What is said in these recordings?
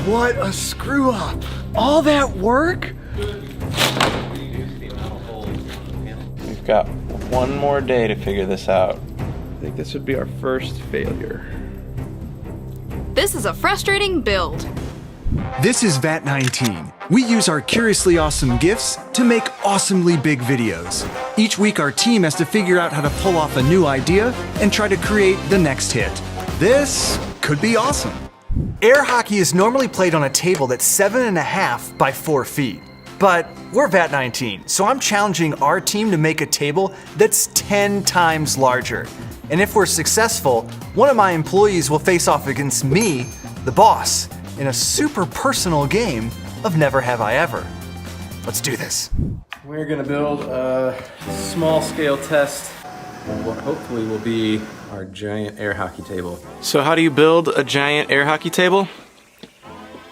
What a screw up. All that work? We've got one more day to figure this out. I think this would be our first failure. This is a frustrating build. This is VAT19. We use our curiously awesome gifts to make awesomely big videos. Each week our team has to figure out how to pull off a new idea and try to create the next hit. This could be awesome. Air hockey is normally played on a table that's 7.5 by 4 feet. But we're VAT19, so I'm challenging our team to make a table that's 10 times larger. And if we're successful, one of my employees will face off against me, the boss, in a super personal game of Never Have I Ever. Let's do this. We're gonna build a small scale test of what hopefully will be our giant air hockey table. So how do you build a giant air hockey table?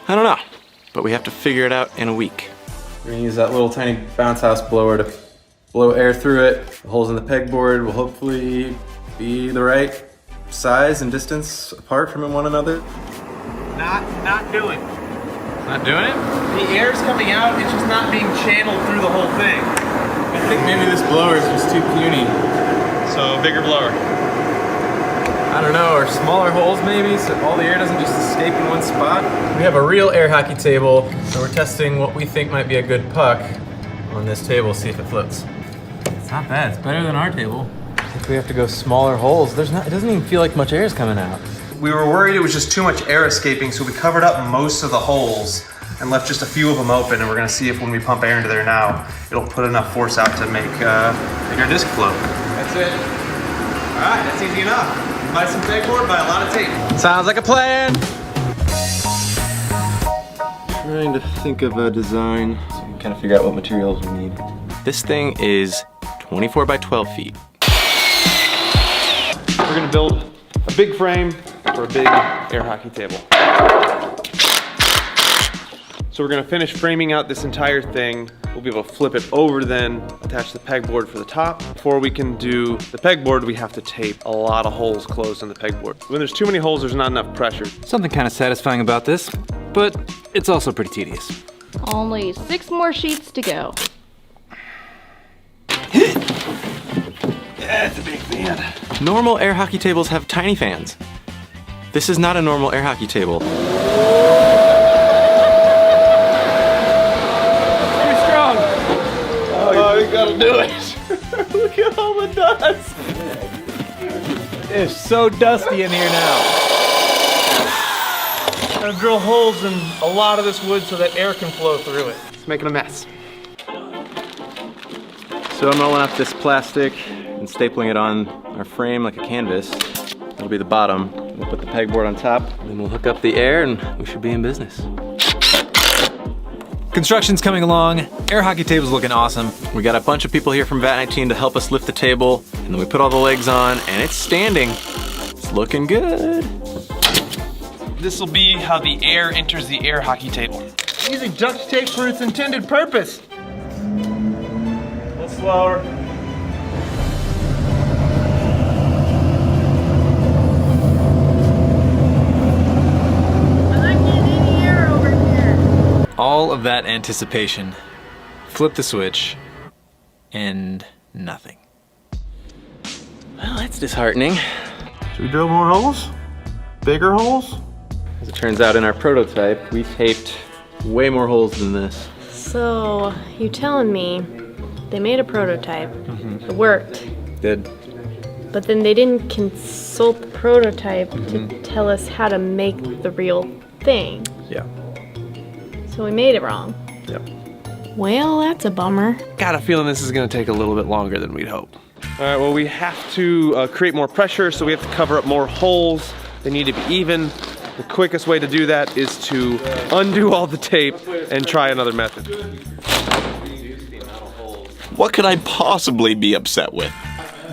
I don't know, but we have to figure it out in a week. We're gonna use that little tiny bounce house blower to blow air through it. The holes in the pegboard will hopefully be the right size and distance apart from one another. Not doing. Not doing it? The air's coming out, it's just not being channeled through the whole thing. I think maybe this blower is just too puny. So bigger blower. I don't know, or smaller holes maybe, so all the air doesn't just escape in one spot. We have a real air hockey table, so we're testing what we think might be a good puck on this table, see if it floats. It's not bad, it's better than our table. I think we have to go smaller holes. It doesn't even feel like much air is coming out. We were worried it was just too much air escaping, so we covered up most of the holes and left just a few of them open, and we're gonna see if when we pump air into there now, it'll put enough force out to make our disc float. That's it. All right, that's easy enough. Buy some pegboard, buy a lot of tape. Sounds like a plan. Trying to think of a design so we can kind of figure out what materials we need. This thing is 24 by 12 feet. We're gonna build a big frame for a big air hockey table. So we're gonna finish framing out this entire thing. We'll be able to flip it over then, attach the pegboard for the top. Before we can do the pegboard, we have to tape a lot of holes closed on the pegboard. When there's too many holes, there's not enough pressure. Something kind of satisfying about this, but it's also pretty tedious. Only 6 more sheets to go. Yeah, it's a big fan. Normal air hockey tables have tiny fans. This is not a normal air hockey table. Oh, you gotta do it. Look at all the dust. It's so dusty in here now. I'm gonna drill holes in a lot of this wood so that air can flow through it. It's making a mess. So I'm rolling up this plastic and stapling it on our frame like a canvas. That'll be the bottom. We'll put the pegboard on top, and then we'll hook up the air and we should be in business. Construction's coming along. Air hockey table's looking awesome. We got a bunch of people here from VAT19 to help us lift the table, and then we put all the legs on, and it's standing. It's looking good. This will be how the air enters the air hockey table. Using duct tape for its intended purpose. A little slower. All of that anticipation. Flip the switch, and nothing. Well, that's disheartening. Should we drill more holes? Bigger holes? As it turns out, in our prototype, we taped way more holes than this. So, you telling me they made a prototype, it worked, Did. but then they didn't consult the prototype to tell us how to make the real thing. Yeah. So we made it wrong. Yep. Well, that's a bummer. Got a feeling this is gonna take a little bit longer than we'd hoped. All right, well, we have to create more pressure, so we have to cover up more holes. They need to be even. The quickest way to do that is to undo all the tape and try another method. What could I possibly be upset with?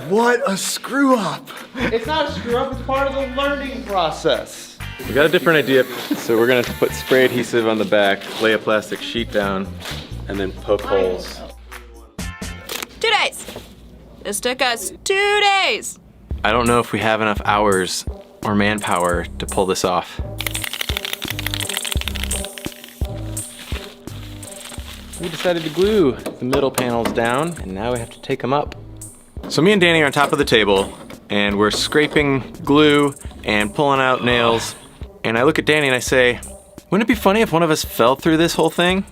What a screw up. It's not a screw up, it's part of the learning process. We got a different idea, so we're gonna put spray adhesive on the back, lay a plastic sheet down, and then poke holes. 2 days. This took us 2 days. I don't know if we have enough hours or manpower to pull this off. we decided to glue the middle panels down, and now we have to take them up. So me and Danny are on top of the table, and we're scraping glue and pulling out nails. And I look at Danny and I say, wouldn't it be funny if one of us fell through this whole thing?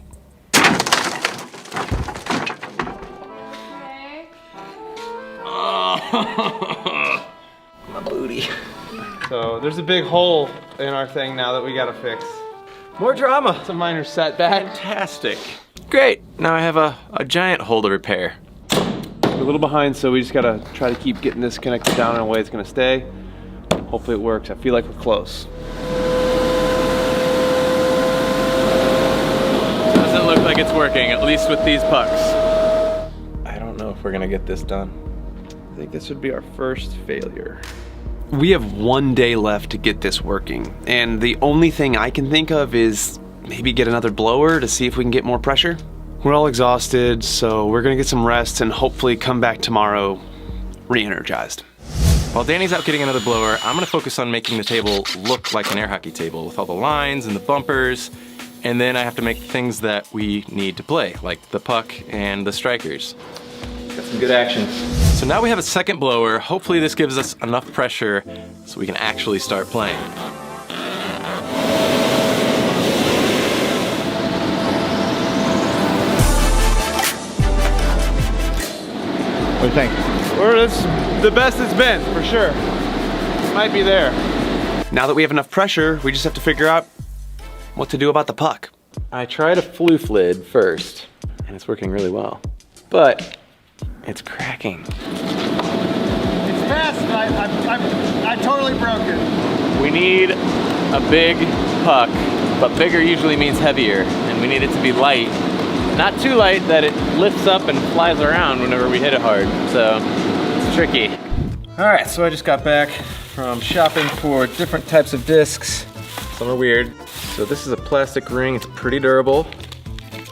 My booty. So there's a big hole in our thing now that we gotta fix. More drama. It's a minor setback. Fantastic. Great, now I have a giant hole to repair. We're a little behind, so we just gotta try to keep getting this connected down in a way it's gonna stay. Hopefully it works. I feel like we're close. Doesn't look like it's working, at least with these pucks. I don't know if we're gonna get this done. I think this would be our first failure. We have 1 day left to get this working, and the only thing I can think of is maybe get another blower to see if we can get more pressure. We're all exhausted, so we're gonna get some rest and hopefully come back tomorrow re-energized. While Danny's out getting another blower, I'm gonna focus on making the table look like an air hockey table with all the lines and the bumpers, and then I have to make things that we need to play, like the puck and the strikers. Got some good action. So now we have a second blower. Hopefully this gives us enough pressure so we can actually start playing. What do you think? It's the best it's been, for sure. Might be there. Now that we have enough pressure, we just have to figure out what to do about the puck. I tried a floof lid first, and it's working really well, but it's cracking. It's fast, I totally broke it. We need a big puck, but bigger usually means heavier, and we need it to be light. Not too light that it lifts up and flies around whenever we hit it hard, so it's tricky. All right, so I just got back from shopping for different types of discs. Some are weird. So this is a plastic ring, it's pretty durable,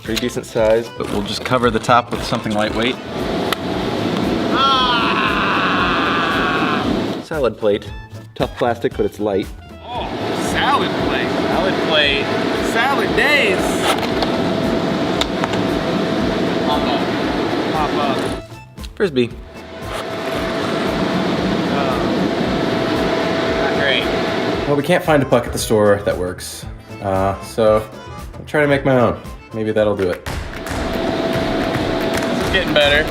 pretty decent size, but we'll just cover the top with something lightweight. Salad plate. Tough plastic, but it's light. Oh, salad plate. Salad plate. Salad days. Pop up. Frisbee. Not great. Well, we can't find a puck at the store that works. So I'm trying to make my own. Maybe that'll do it. This is getting better.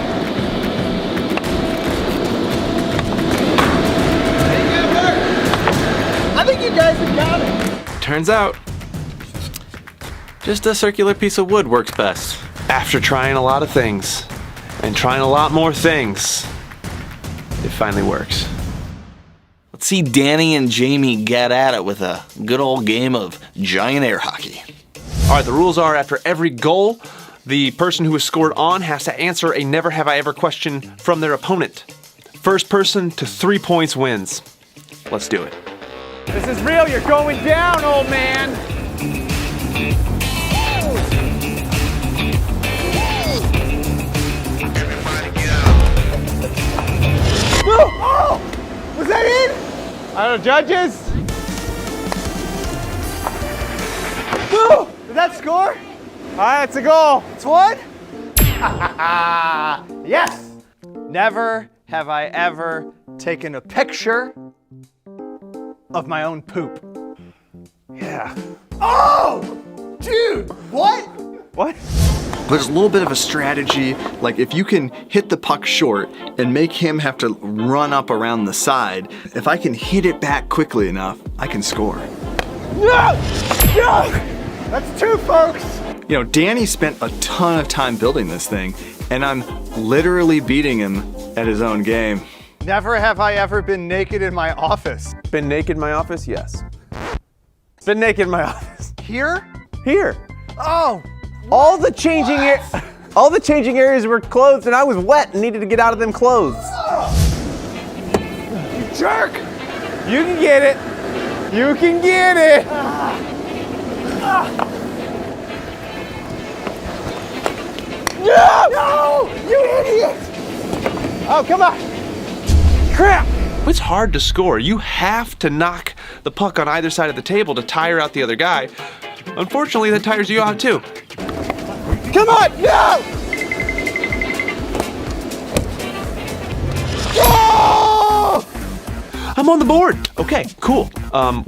I think you guys have got it. Turns out, just a circular piece of wood works best. After trying a lot of things, and trying a lot more things, it finally works. Let's see Danny and Jamie get at it with a good old game of giant air hockey. All right, the rules are after every goal, the person who has scored on has to answer a never have I ever question from their opponent. First person to 3 points wins. Let's do it. This is real. You're going down, old man. Oh! Was that it? I don't know, judges? Woo! Did that score? All right, it's a goal. It's what? Yes! Never have I ever taken a picture of my own poop. Yeah. Oh! Dude! What? What? There's a little bit of a strategy, like if you can hit the puck short and make him have to run up around the side, if I can hit it back quickly enough, I can score. No! No! That's two, folks! You know, Danny spent a ton of time building this thing, and I'm literally beating him at his own game. Never have I ever been naked in my office. Been naked in my office? Yes. Been naked in my office. Here? Here. Oh! All the changing areas were closed and I was wet and needed to get out of them clothes. You jerk! You can get it. You can get it. No! You idiot! Oh, come on. Crap! It's hard to score. You have to knock the puck on either side of the table to tire out the other guy. Unfortunately, that tires you out too. Come on, no! Oh! I'm on the board. Okay, cool.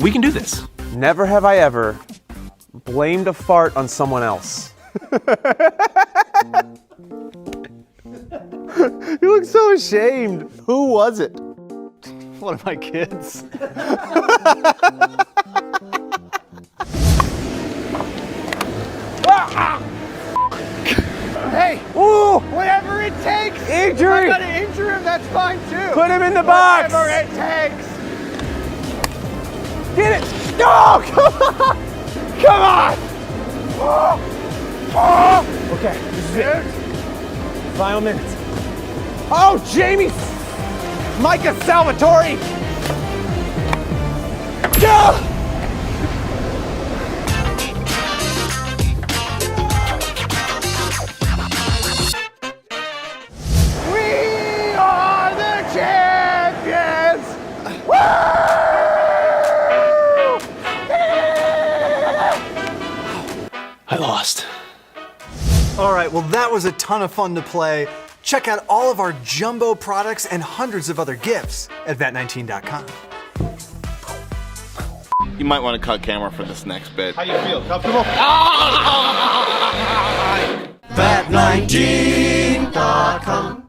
We can do this. Never have I ever blamed a fart on someone else. You look so ashamed. Who was it? One of my kids. Hey, ooh, whatever it takes. Injury. If I'm gonna injure him, that's fine too. Put him in the box. Whatever it takes. Get it. No, come on. Come on. Okay, this is it. Final minutes. Oh, Jamie. Micah Salvatore. No. We are the champions! Woo! I lost. All right, well, that was a ton of fun to play. Check out all of our jumbo products and hundreds of other gifts at vat19.com. You might want to cut camera for this next bit. How do you feel? Comfortable? Vat19.com